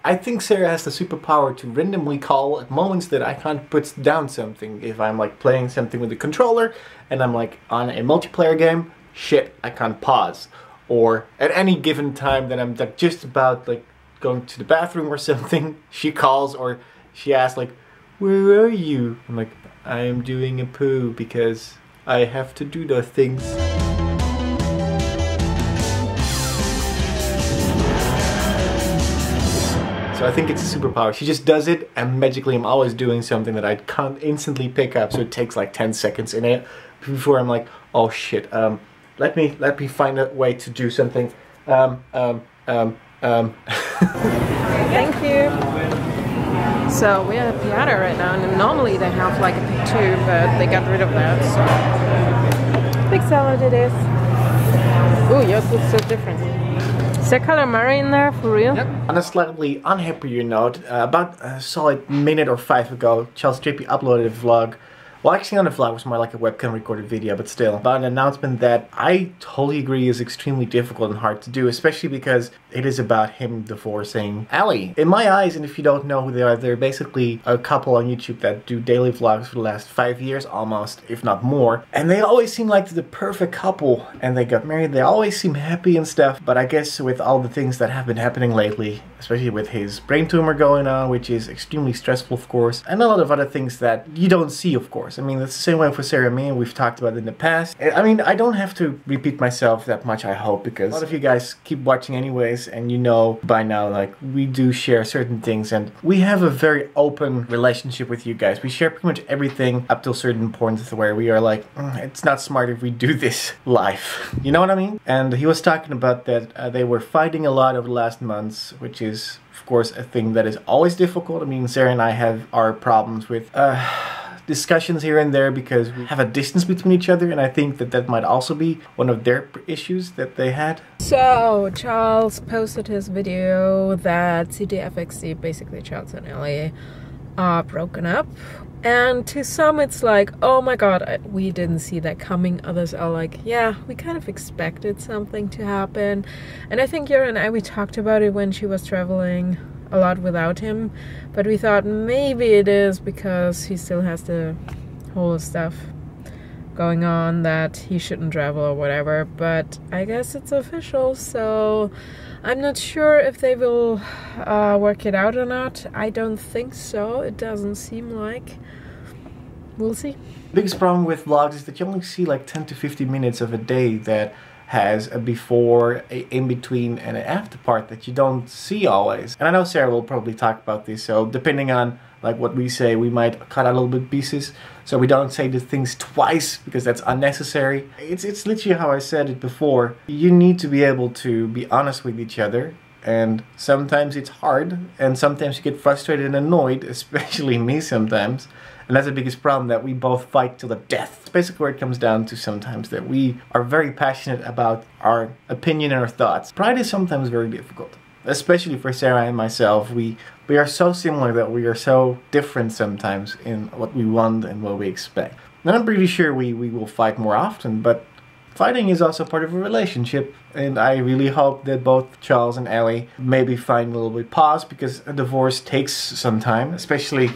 I think Sara has the superpower to randomly call at moments that I can't put down something. If I'm like playing something with the controller and I'm like on a multiplayer game, shit, I can't pause. Or at any given time that I'm like just about like going to the bathroom or something, she calls or she asks like, where are you? I'm like, I am doing a poo because I have to do those things. So I think it's a superpower. She just does it and magically I'm always doing something that I can't instantly pick up, so it takes like 10 seconds in it before I'm like, oh shit, let me find a way to do something. Thank you. So we're at Piata right now, and normally they have like a pick two, but they got rid of that, so big salad it is. Ooh, yours looks so different. Is there calamari in there, for real? Yep. On a slightly unhappier note, about a solid minute or 5 ago, Charles JP uploaded a vlog. Well, actually, on the vlog was more like a webcam recorded video, but still, about an announcement that I totally agree is extremely difficult and hard to do, especially because it is about him divorcing Allie. In my eyes, and if you don't know who they are, they're basically a couple on YouTube that do daily vlogs for the last 5 years almost, if not more. And they always seem like the perfect couple, and they got married, they always seem happy and stuff, but I guess with all the things that have been happening lately, especially with his brain tumor going on, which is extremely stressful, of course, and a lot of other things that you don't see, of course. I mean, it's the same way for Sara and me, and we've talked about it in the past. I mean, I don't have to repeat myself that much, I hope, because a lot of you guys keep watching anyways, and you know by now, like, we do share certain things, and we have a very open relationship with you guys. We share pretty much everything up till certain points where we are like, it's not smart if we do this live. You know what I mean? And he was talking about that they were fighting a lot over the last months, which is, of course, a thing that is always difficult. I mean, Sara and I have our problems with discussions here and there because we have a distance between each other, and I think that that might also be one of their issues that they had. So Charles posted his video that CTFXC, basically Charles and Ellie, are broken up, and to some it's like, oh my god, we didn't see that coming. Others are like, yeah, we kind of expected something to happen. And I think Jurre and I, we talked about it when she was traveling a lot without him, but we thought maybe it is because he still has the whole stuff going on that he shouldn't travel or whatever, but I guess it's official, so I'm not sure if they will work it out or not. I don't think so. It doesn't seem like. We'll see. The biggest problem with vlogs is that you only see like 10 to 15 minutes of a day that has a before, a in between, and an after part that you don't see always. And I know Sara will probably talk about this, so depending on like what we say, we might cut out a little bit pieces so we don't say the things twice because that's unnecessary. It's literally how I said it before. You need to be able to be honest with each other, and sometimes it's hard, and sometimes you get frustrated and annoyed, especially me sometimes. And that's the biggest problem, that we both fight till the death. It's basically where it comes down to sometimes, that we are very passionate about our opinion and our thoughts. Pride is sometimes very difficult, especially for Sara and myself. We are so similar that we are so different sometimes in what we want and what we expect. And I'm pretty sure we will fight more often, but fighting is also part of a relationship, and I really hope that both Charles and Ellie maybe find a little bit pause, because a divorce takes some time, especially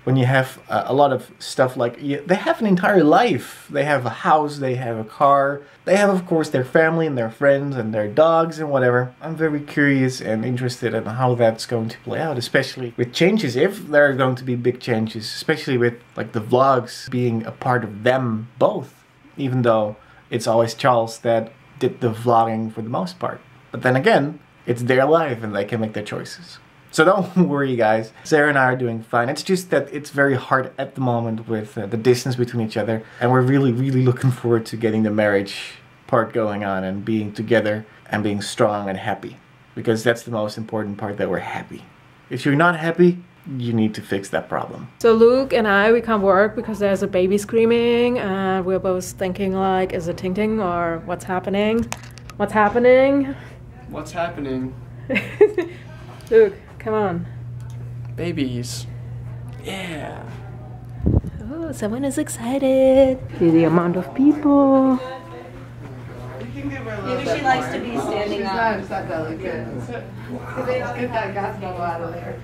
when you have a lot of stuff like, they have an entire life. They have a house, they have a car, they have of course their family and their friends and their dogs and whatever. I'm very curious and interested in how that's going to play out, especially with changes, if there are going to be big changes, especially with like the vlogs being a part of them both, even though it's always Charles that did the vlogging for the most part. But then again, it's their life and they can make their choices. So don't worry guys, Sara and I are doing fine. It's just that it's very hard at the moment with the distance between each other, and we're really looking forward to getting the marriage part going on and being together and being strong and happy, because that's the most important part, that we're happy. If you're not happy, you need to fix that problem. So Luke and I, we can't work because there's a baby screaming, and we're both thinking like, is it Ting Ting or what's happening? What's happening? What's happening? Luke, come on. Babies. Yeah. Oh, someone is excited. See the amount of people. she likes to be standing up. It's not delicate. Get that gazebo out of there.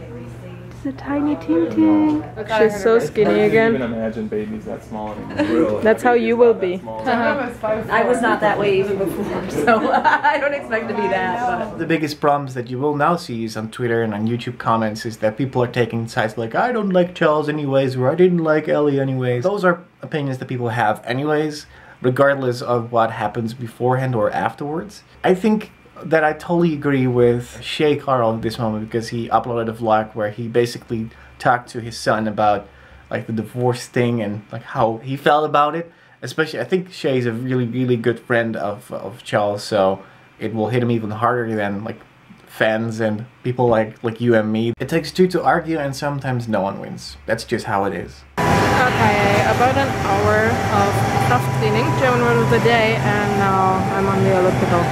A tiny ting. She's so skinny I again. can't even imagine babies that small anymore. That's how you will be. I was not that way even before, so I don't expect to be that. But. The biggest problems that you will now see is on Twitter and on YouTube comments is that people are taking sides like, I don't like Charles anyways, or I didn't like Ellie anyways. Those are opinions that people have anyways, regardless of what happens beforehand or afterwards. I think that I totally agree with Shay Carl at this moment, because he uploaded a vlog where he basically talked to his son about like the divorce thing and like how he felt about it. Especially, I think Shay's a really good friend of Charles, so it will hit him even harder than like fans and people like you and me. It takes two to argue, and sometimes no one wins. That's just how it is. Okay, about an hour of craft cleaning, German word of the day, and now I'm on the elliptical.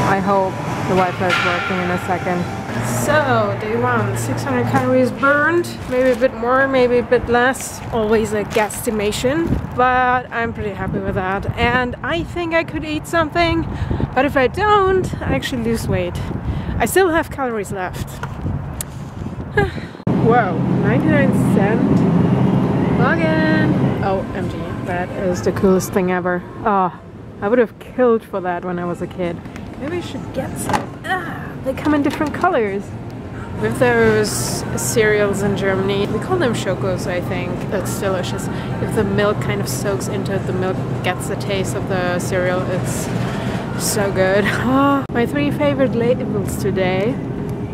I hope the Wi-Fi is working in a second. So, day one, 600 calories burned, maybe a bit more, maybe a bit less. Always a guesstimation, but I'm pretty happy with that. And I think I could eat something, but if I don't, I actually lose weight. I still have calories left. Whoa, 99 cent login. OMG, that is the coolest thing ever. Oh, I would have killed for that when I was a kid. Maybe I should get some. They come in different colors. With those cereals in Germany, we call them Schokos, I think. It's delicious. If the milk kind of soaks into it, the milk gets the taste of the cereal. It's so good. My three favorite labels today: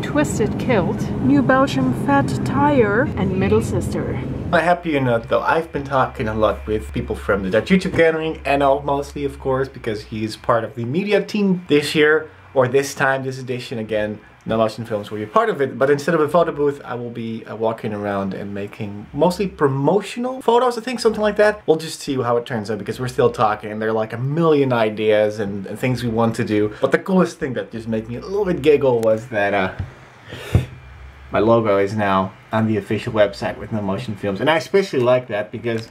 Twisted Kilt, New Belgium Fat Tire, and Middle Sister. On a happier note though, I've been talking a lot with people from the Dutch YouTube gathering, and mostly of course because he's part of the media team this year, or this time, this edition again. No Motion Films will be part of it, but instead of a photo booth, I will be walking around and making mostly promotional photos, I think, something like that. We'll just see how it turns out, because we're still talking, and there are like a million ideas and things we want to do. But the coolest thing that just made me a little bit giggle was that my logo is now on the official website with No Motion Films, and I especially like that because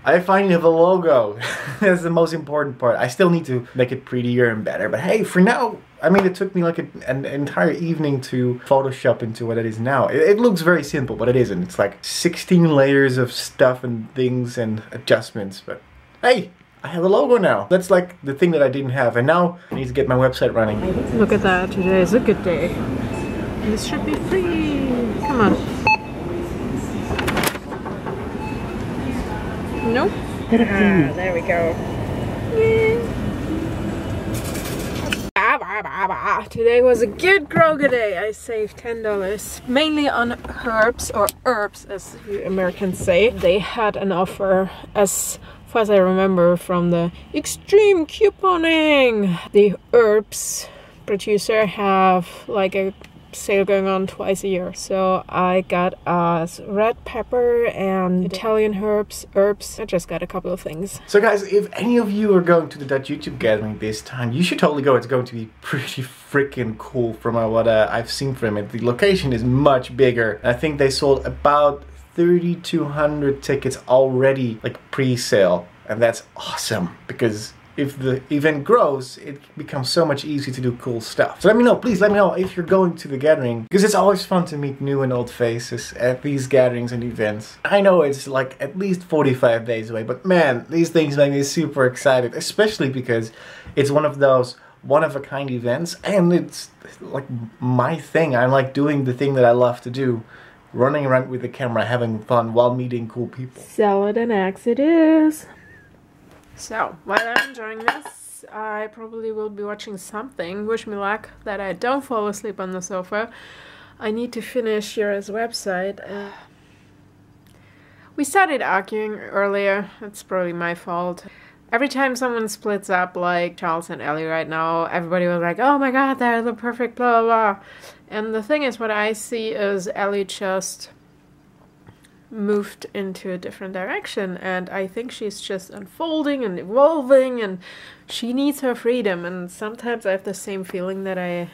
I finally have a logo. That's the most important part. I still need to make it prettier and better, but hey, for now, I mean, it took me like an entire evening to Photoshop into what it is now. It looks very simple, but it isn't. It's like 16 layers of stuff and things and adjustments, but hey, I have a logo now. That's like the thing that I didn't have, and now I need to get my website running. Look at that, today is a good day. This should be free. Come on. Nope. There we go. Today was a good Kroger day. I saved $10, mainly on herbs, or herbs as you Americans say. They had an offer, as far as I remember, from the extreme couponing. The herbs producer have like a sale going on twice a year, so I got red pepper and Italian herbs. I just got a couple of things. So guys, if any of you are going to the Dutch YouTube gathering this time, you should totally go. It's going to be pretty freaking cool from what I've seen from it. The location is much bigger. I think they sold about 3,200 tickets already, like pre-sale, and that's awesome, because if the event grows, it becomes so much easier to do cool stuff. So let me know, please let me know if you're going to the gathering, because it's always fun to meet new and old faces at these gatherings and events. I know it's like at least 45 days away, but man, these things make me super excited, especially because it's one of those one-of-a-kind events, and it's like my thing. I like doing the thing that I love to do. Running around with the camera, having fun while meeting cool people. Salad and eggs it is. So, while I'm enjoying this, I probably will be watching something. Wish me luck that I don't fall asleep on the sofa. I need to finish Jurre's website. We started arguing earlier. It's probably my fault. Every time someone splits up, like Charles and Ellie right now, everybody was like, oh my god, they're the perfect blah blah blah. And the thing is, what I see is Ellie just moved into a different direction, and I think she's just unfolding and evolving, and she needs her freedom. And sometimes I have the same feeling that I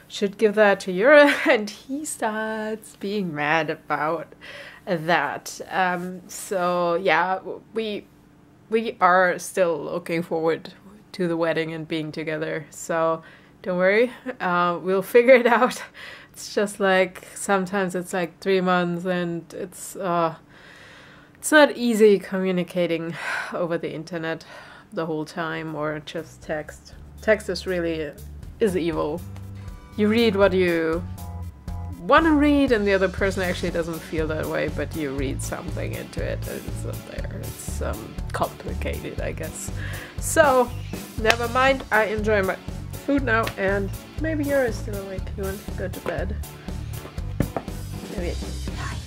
should give that to Jurre, and he starts being mad about that. So yeah, we are still looking forward to the wedding and being together. So don't worry, we'll figure it out. It's just like sometimes it's like 3 months, and it's not easy communicating over the internet the whole time or just text. Text is evil. You read what you want to read, and the other person actually doesn't feel that way, but you read something into it and it's not there. It's complicated, I guess. So never mind, I enjoy my food now, and maybe you're still awake. You want to go to bed? Maybe.